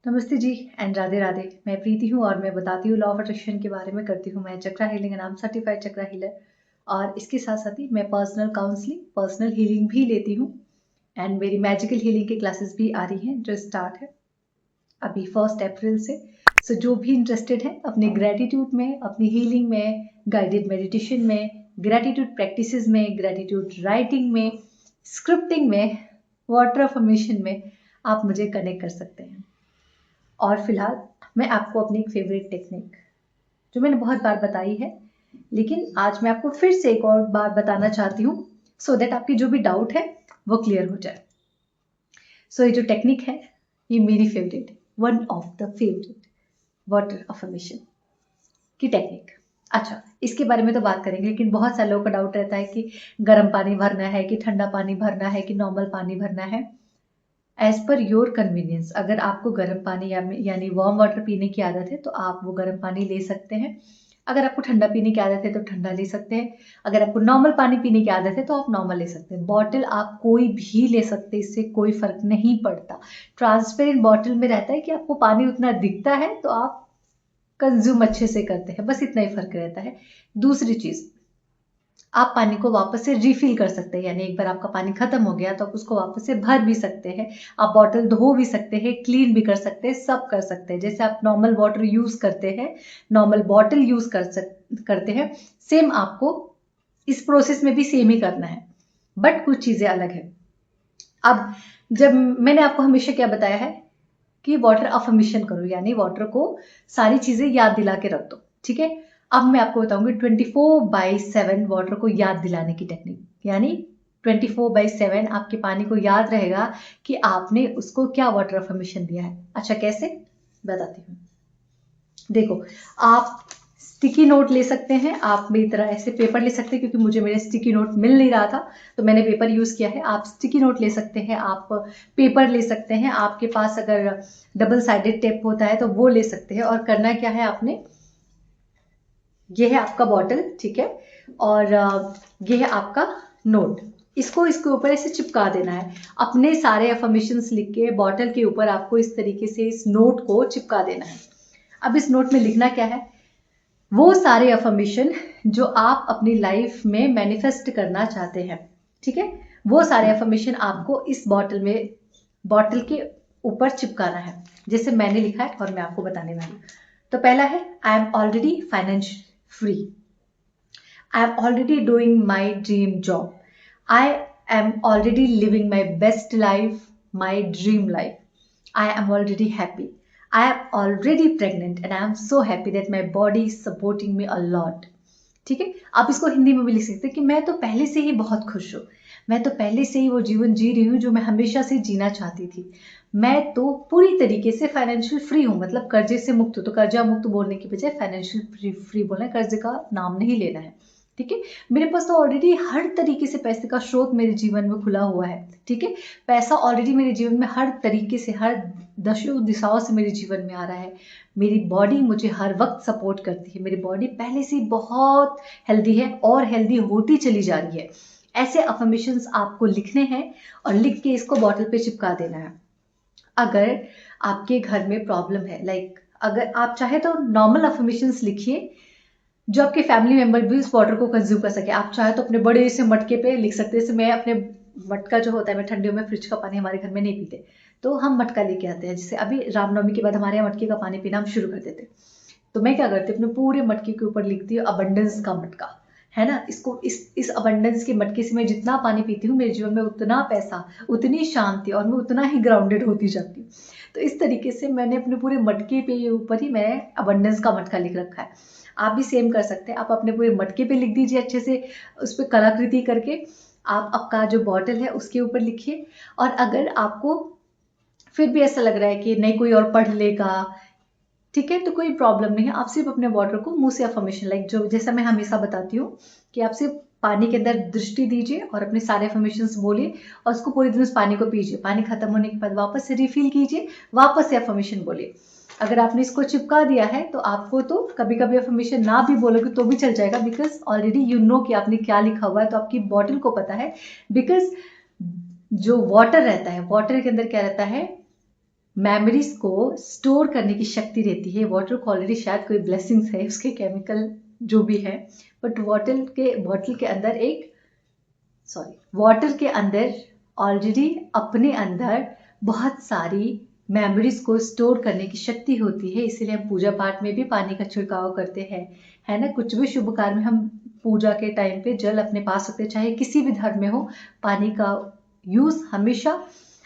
नमस्ते जी एंड राधे राधे। मैं प्रीति हूँ और मैं बताती हूँ लॉ ऑफ अट्रैक्शन के बारे में। करती हूँ मैं चक्रा हीलिंग नाम सर्टिफाइड चक्रा हीलर, और इसके साथ साथ ही मैं पर्सनल काउंसलिंग, पर्सनल हीलिंग भी लेती हूँ। एंड मेरी मैजिकल हीलिंग की क्लासेस भी आ रही हैं जो स्टार्ट है अभी 1 अप्रैल से। सो जो भी इंटरेस्टेड है अपने ग्रेटिट्यूड में, अपनी हीलिंग में, गाइडेड मेडिटेशन में, ग्रेटिट्यूड प्रैक्टिसेस में, ग्रेटिट्यूड राइटिंग में, स्क्रिप्टिंग में, वाटर अफर्मेशन में, आप मुझे कनेक्ट कर सकते हैं। और फिलहाल मैं आपको अपनी एक फेवरेट टेक्निक जो मैंने बहुत बार बताई है, लेकिन आज मैं आपको फिर से एक और बार बताना चाहती हूँ सो दैट आपकी जो भी डाउट है वो क्लियर हो जाए। सो ये जो टेक्निक है ये मेरी favourite, one of the favourite water affirmation की टेक्निक। अच्छा, इसके बारे में तो बात करेंगे, लेकिन बहुत सारे लोगों का डाउट रहता है कि गर्म पानी भरना है कि ठंडा पानी भरना है कि नॉर्मल पानी भरना है। एज पर योर कन्वीनियंस, अगर आपको गर्म पानी यानी वार्म वाटर पीने की आदत है तो आप वो गर्म पानी ले सकते हैं। अगर आपको ठंडा पीने की आदत है तो ठंडा ले सकते हैं। अगर आपको नॉर्मल पानी पीने की आदत है तो आप नॉर्मल ले सकते हैं। बॉटल आप कोई भी ले सकते हैं, इससे कोई फर्क नहीं पड़ता। ट्रांसपेरेंट बॉटल में रहता है कि आपको पानी उतना दिखता है तो आप कंज्यूम अच्छे से करते हैं, बस इतना ही फर्क रहता है। दूसरी चीज, आप पानी को वापस से रिफिल कर सकते हैं, यानी एक बार आपका पानी खत्म हो गया तो आप उसको वापस से भर भी सकते हैं। आप बॉटल धो भी सकते हैं, क्लीन भी कर सकते हैं, सब कर सकते हैं। जैसे आप नॉर्मल वाटर यूज करते हैं, नॉर्मल बॉटल यूज करते हैं, सेम आपको इस प्रोसेस में भी सेम ही करना है, बट कुछ चीजें अलग है। अब जब मैंने आपको हमेशा क्या बताया है कि वाटर अफर्मेशन करो, यानी वाटर को सारी चीजें याद दिला के रख दो, ठीक है। अब मैं आपको बताऊंगी 24/7 वाटर को याद दिलाने की टेक्निक, यानी 24/7 आपके पानी को याद रहेगा कि आपने उसको क्या वाटर अफर्मेशन दिया है। अच्छा, कैसे बताती हूँ। देखो, आप स्टिकी नोट ले सकते हैं, आप मेरी तरह ऐसे पेपर ले सकते हैं, क्योंकि मुझे मेरे स्टिकी नोट मिल नहीं रहा था तो मैंने पेपर यूज किया है। आप स्टिकी नोट ले सकते हैं, आप पेपर ले सकते हैं, आपके पास अगर डबल साइडेड टेप होता है तो वो ले सकते हैं। और करना क्या है आपने, ये है आपका बॉटल, ठीक है, और ये है आपका नोट। इसको इसके ऊपर ऐसे चिपका देना है। अपने सारे अफर्मेशंस लिख के बॉटल के ऊपर आपको इस तरीके से इस नोट को चिपका देना है। अब इस नोट में लिखना क्या है, वो सारे अफर्मेशन जो आप अपनी लाइफ में मैनिफेस्ट करना चाहते हैं, ठीक है, वो सारे अफर्मेशन आपको इस बॉटल के ऊपर चिपकाना है, जैसे मैंने लिखा है और मैं आपको बताने वाली हूँ। तो पहला है, I am already financial free. I am already doing my dream job. I am already living my best life, my dream life. I am already happy. I am already pregnant and I am so happy that my body is supporting me a lot. ठीक है, आप इसको हिंदी में भी लिख सकते हैं कि मैं तो पहले से ही बहुत खुश हूँ, मैं तो पहले से ही वो जीवन जी रही हूँ जो मैं हमेशा से जीना चाहती थी। मैं तो पूरी तरीके से फाइनेंशियल फ्री हूँ, मतलब कर्जे से मुक्त हूँ। तो कर्जा मुक्त बोलने की बजाय फाइनेंशियल फ्री बोलना है, कर्जे का नाम नहीं लेना है, ठीक है। मेरे पास तो ऑलरेडी हर तरीके से पैसे का स्रोत मेरे जीवन में खुला हुआ है, ठीक है। पैसा ऑलरेडी मेरे जीवन में हर तरीके से, हर दशों दिशाओं से मेरे जीवन में आ रहा है। मेरी बॉडी मुझे हर वक्त सपोर्ट करती है, मेरी बॉडी पहले से बहुत हेल्दी है और हेल्दी होती चली जा रही है। ऐसे अफर्मेशंस आपको लिखने हैं और लिख के इसको बॉटल पे चिपका देना है। अगर आपके घर में प्रॉब्लम है, लाइक अगर आप चाहे तो नॉर्मल अफर्मेशंस लिखिए जो आपके फैमिली मेंबर भी उस वाटर को कंज्यूम कर सके। आप चाहे तो अपने बड़े से मटके पे लिख सकते हैं। जैसे मैं अपने मटका जो होता है, मैं ठंडियों में फ्रिज का पानी हमारे घर में नहीं पीते तो हम मटका लेके आते हैं। जैसे अभी रामनवमी के बाद हमारे यहाँ मटके का पानी पीना हम शुरू कर देते, तो मैं क्या करती हूँ, अपने पूरे मटके के ऊपर लिखती हूँ अबंडेंस का मटका, है ना। इसको इस अबंडेंस के मटके से मैं जितना पानी पीती हूँ मेरे जीवन में उतना पैसा, उतनी शांति और मैं उतना ही ग्राउंडेड होती जाती हूँ। तो इस तरीके से मैंने अपने पूरे मटके पे ऊपर ही मैं अबंडेंस का मटका लिख रखा है। आप भी सेम कर सकते हैं, आप अपने पूरे मटके पे लिख दीजिए अच्छे से, उस पर कलाकृति करके आप आपका जो बॉटल है उसके ऊपर लिखिए। और अगर आपको फिर भी ऐसा लग रहा है कि नहीं कोई और पढ़ लेगा, ठीक है, तो कोई प्रॉब्लम नहीं है। आप सिर्फ अपने वाटर को मुंह से अफर्मेशन, लाइक जो जैसा मैं हमेशा बताती हूँ कि आप सिर्फ पानी के अंदर दृष्टि दीजिए और अपने सारे अफर्मेशंस बोलिए और उसको पूरे दिन उस पानी को पीजिए। पानी खत्म होने के बाद वापस से रिफिल कीजिए, वापस से अफर्मेशन बोलिए। अगर आपने इसको चिपका दिया है तो आपको तो कभी कभी अफर्मेशन ना भी बोलोगे तो भी चल जाएगा, बिकॉज ऑलरेडी यू नो कि आपने क्या लिखा हुआ है, तो आपकी बॉटल को पता है। बिकॉज जो वाटर रहता है, वाटर के अंदर क्या रहता है, मेमोरीज को स्टोर करने की शक्ति रहती है। वाटर को ऑलरेडी शायद कोई ब्लेसिंग्स है उसके, केमिकल जो भी है, बट बॉटल के अंदर वाटर के अंदर ऑलरेडी अपने अंदर बहुत सारी मेमोरीज को स्टोर करने की शक्ति होती है। इसीलिए हम पूजा पाठ में भी पानी का छिड़काव करते हैं, है ना। कुछ भी शुभ कार्य में हम पूजा के टाइम पे जल अपने पास रखते, चाहे किसी भी धर्म में हो। पानी का यूज हमेशा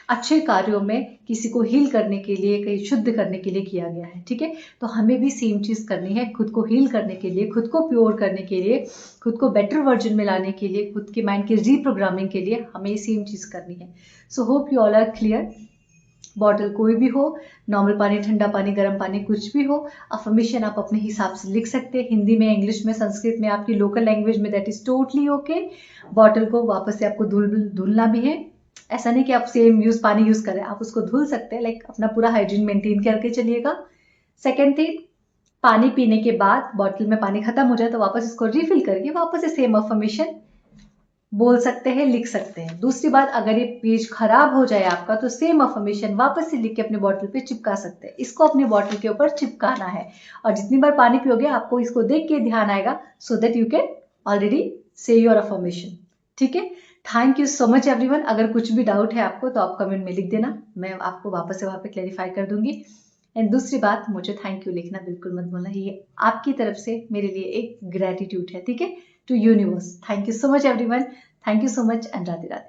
अच्छे कार्यों में, किसी को हील करने के लिए, कहीं शुद्ध करने के लिए किया गया है, ठीक है। तो हमें भी सेम चीज करनी है, खुद को हील करने के लिए, खुद को प्योर करने के लिए, खुद को बेटर वर्जन में लाने के लिए, खुद के माइंड की रीप्रोग्रामिंग के लिए हमें सेम चीज करनी है। So hope you all are clear. Bottle कोई भी हो, नॉर्मल पानी, ठंडा पानी, गर्म पानी, कुछ भी हो, अफर्मेशन आप अपने हिसाब से लिख सकते हैं, हिंदी में, इंग्लिश में, संस्कृत में, आपकी लोकल लैंग्वेज में, that is totally okay. Bottle को वापस से आपको धुलना भी है। ऐसा नहीं कि आप सेम पानी यूज करें, आप उसको धुल सकते हैं, लाइक अपना पूरा हाइजीन मेंटेन करके चलिएगा। सेकेंड थिंग, पानी पीने के बाद बॉटल में पानी खत्म हो जाए तो वापस इसको रिफिल करके वापस से सेम अफर्मेशन बोल सकते हैं, लिख सकते हैं। दूसरी बात, अगर ये पेज खराब हो जाए आपका तो सेम अफर्मेशन वापस से लिख के अपने बॉटल पे चिपका सकते हैं। इसको अपने बॉटल के ऊपर चिपकाना है, और जितनी बार पानी पियोगे आपको इसको देख के ध्यान आएगा, so that you can already से योर अफर्मेशन, ठीक है। Thank you so much everyone. अगर कुछ भी डाउट है आपको तो आप कमेंट में लिख देना, मैं आपको वापस से वहां पे क्लैरिफाई कर दूंगी। एंड दूसरी बात, मुझे थैंक यू लिखना बिल्कुल मत भूलना, ये आपकी तरफ से मेरे लिए एक ग्रेटिट्यूड है, ठीक है, to universe. Thank you so much everyone, thank you so much and Radhe Radhe.